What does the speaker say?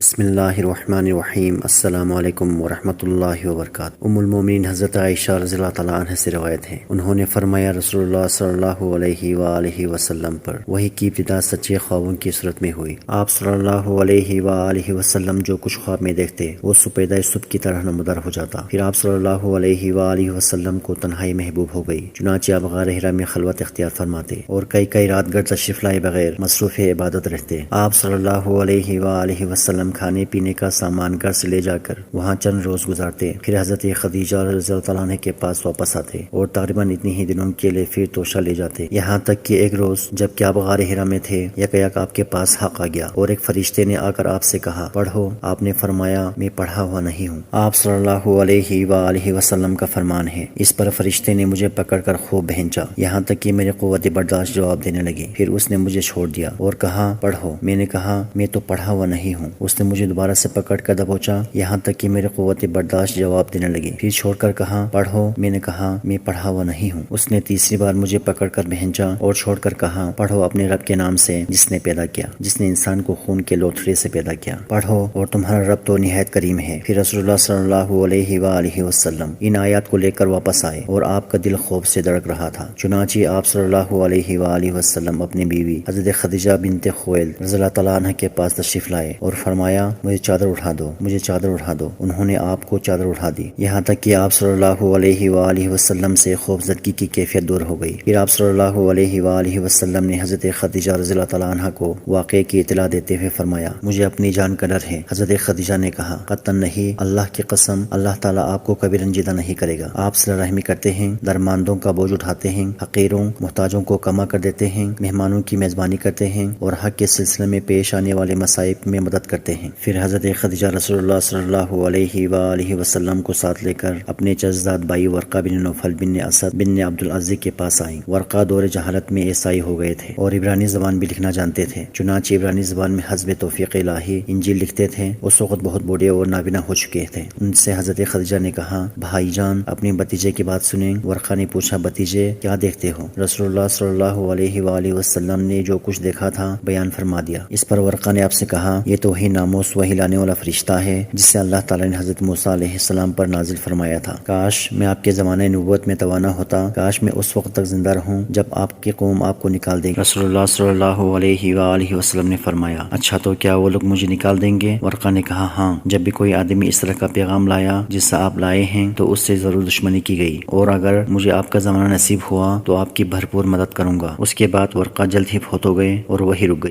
بسم اللہ الرحمن الرحیم۔ السلام علیکم ورحمۃ اللہ وبرکاتہ۔ ام المومنین حضرت عائشہ رضی اللہ تعالیٰ عنہ سے روایت ہے، انہوں نے فرمایا رسول اللہ صلی اللہ علیہ وآلہ وسلم پر وحی کی ابتدا سچے خوابوں کی صورت میں ہوئی۔ آپ صلی اللہ علیہ وآلہ وسلم جو کچھ خواب میں دیکھتے وہ سپیدہ صبح کی طرح نمودار ہو جاتا۔ پھر آپ صلی اللہ علیہ وآلہ وسلم کو تنہائی محبوب ہو گئی، چنانچہ آپ غار حرا میں خلوت اختیار فرماتے اور کئی رات گھر تشریف لائے بغیر مصروف عبادت رہتے۔ آپ صلی اللہ علیہ وآلہ وسلم کھانے پینے کا سامان گھر سے لے جا کر وہاں چند روز گزارتے، پھر حضرت خدیجہ رضی اللہ تعالیٰ عنہ کے پاس واپس آتے اور تقریباً اتنی ہی دنوں کے لیے پھر توشہ لے جاتے، یہاں تک کہ ایک روز جب کہ آپ غار حرا میں تھے یکایک آپ کے پاس حق آ گیا اور ایک فرشتے نے آ کر آپ سے کہا پڑھو۔ آپ نے فرمایا میں پڑھا ہوا نہیں ہوں۔ آپ صلی اللہ علیہ وآلہ وسلم کا فرمان ہے، اس پر فرشتے نے مجھے پکڑ کر خوب بھینچا یہاں تک کہ میرے قوت برداشت جواب دینے لگی، پھر اس نے مجھے چھوڑ دیا اور کہا پڑھو۔ میں نے کہا میں تو پڑھا ہوا نہیں ہوں۔ اس نے مجھے دوبارہ سے پکڑ کر دبوچا یہاں تک کہ میرے قوت برداشت جواب دینے لگی، پھر چھوڑ کر کہا پڑھو۔ میں نے کہا میں پڑھا ہوا نہیں ہوں۔ اس نے تیسری بار مجھے پکڑ کر بھینچا اور چھوڑ کر کہا پڑھو اپنے رب کے نام سے جس نے پیدا کیا، جس نے انسان کو خون کے لوتھڑے سے پیدا کیا، پڑھو اور تمہارا رب تو نہایت کریم ہے۔ پھر رسول اللہ صلی اللہ علیہ وآلہ وسلم ان آیات کو لے کر واپس آئے اور آپ کا دل خوف سے دھڑک رہا تھا، چنانچہ آپ صلی اللہ علیہ وآلہ وسلم اپنی بیوی حضرت خدیجہ بنت خویلد رضی اللہ تعالیٰ عنہ کے پاس تشریف لائے اور فرمایا مجھے چادر اٹھا دو، مجھے چادر اٹھا دو۔ انہوں نے آپ کو چادر اٹھا دی یہاں تک کہ آپ صلی اللہ علیہ وآلہ وسلم سے خوفزدگی کی کیفیت دور ہو گئی۔ پھر آپ صلی اللہ علیہ وآلہ وسلم نے حضرت خدیجہ رضی اللہ تعالیٰ عنہ کو واقعے کی اطلاع دیتے ہوئے فرمایا مجھے اپنی جان کا ڈر ہے۔ حضرت خدیجہ نے کہا قطعاً نہیں، اللہ کی قسم اللہ تعالیٰ آپ کو کبھی رنجیدہ نہیں کرے گا۔ آپ صلہ رحمی کرتے ہیں، درماندوں کا بوجھ اٹھاتے ہیں، حقیروں محتاجوں کو کما کر دیتے ہیں، مہمانوں کی میزبانی کرتے ہیں اور حق کے سلسلے میں پیش آنے والے مصائب میں مدد کرتے ہیں۔ پھر حضرت خدیجہ رسول اللہ صلی اللہ علیہ وآلہ وسلم کو ساتھ لے کر اپنے چچزاد بھائی ورقہ بن نوفل بن اسد بن عبد العزیز کے پاس آئیں۔ ورقہ دور جہالت میں عیسائی ہو گئے تھے اور عبرانی زبان بھی لکھنا جانتے تھے، چنانچہ عبرانی زبان میں حسب توفیق الہی انجیل لکھتے تھے۔ اس وقت بہت بوڑھے اور نابینا ہو چکے تھے۔ ان سے حضرت خدیجہ نے کہا بھائی جان اپنے بھتیجے کی بات سنیں۔ ورقہ نے پوچھا بھتیجے کیا دیکھتے ہو؟ رسول اللہ صلی اللہ علیہ وآلہ وسلم نے جو کچھ دیکھا تھا بیان فرما دیا۔ اس پر ورقہ نے آپ سے کہا یہ تو وہی ناموس وہی لانے والا فرشتہ ہے جس سے اللہ تعالیٰ نے حضرت موسیٰ علیہ السلام پر نازل فرمایا تھا۔ کاش میں آپ کے زمانہ نبوت میں توانا ہوتا، کاش میں اس وقت تک زندہ رہوں جب آپ کی قوم آپ کو نکال دے گی۔ رسول اللہ صلی اللہ علیہ وآلہ وسلم نے فرمایا اچھا تو کیا وہ لوگ مجھے نکال دیں گے؟ ورقہ نے کہا ہاں، جب بھی کوئی آدمی اس طرح کا پیغام لایا جس سے آپ لائے ہیں تو اس سے ضرور دشمنی کی گئی، اور اگر مجھے آپ کا زمانہ نصیب ہوا تو آپ کی بھرپور مدد کروں گا۔ اس کے بعد ورقہ جلد ہی فوت ہو گئے اور وہی رک گئی۔